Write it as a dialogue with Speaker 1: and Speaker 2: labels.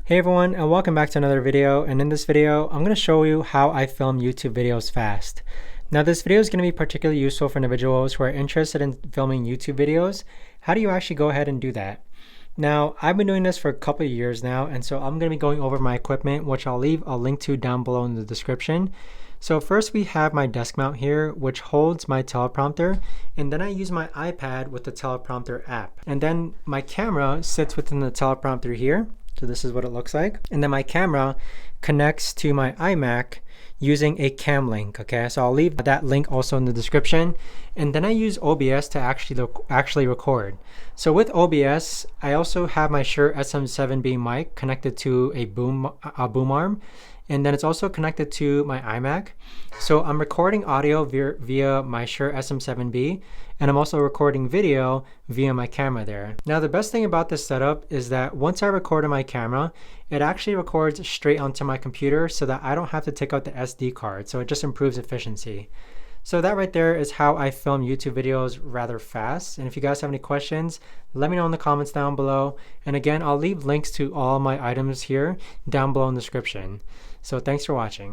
Speaker 1: Hey everyone, and welcome back to another video. And in this video, I'm going to show you how I film YouTube videos fast. Now this video is going to be particularly useful for individuals who are interested in filming YouTube videos. How do you actually go ahead and do that? Now I've been doing this for a couple of years now, and so I'm going to be going over my equipment, which I'll leave a link to down below in the description. So first we have my desk mount here, which holds my teleprompter, and then I use my iPad with the teleprompter app. And then my camera sits within the teleprompter here. So this is what it looks like. And then my camera connects to my iMac using a cam link. Okay, so I'll leave that link also in the description. And then I use OBS to actually record. So with OBS, I also have my Shure SM7B mic connected to a boom arm. And then it's also connected to my iMac. So I'm recording audio via my Shure SM7B, and I'm also recording video via my camera there. Now the best thing about this setup is that once I record on my camera, it actually records straight onto my computer so that I don't have to take out the SD card. So it just improves efficiency. So that right there is how I film YouTube videos rather fast. And if you guys have any questions, let me know in the comments down below. And again, I'll leave links to all my items here down below in the description. So thanks for watching.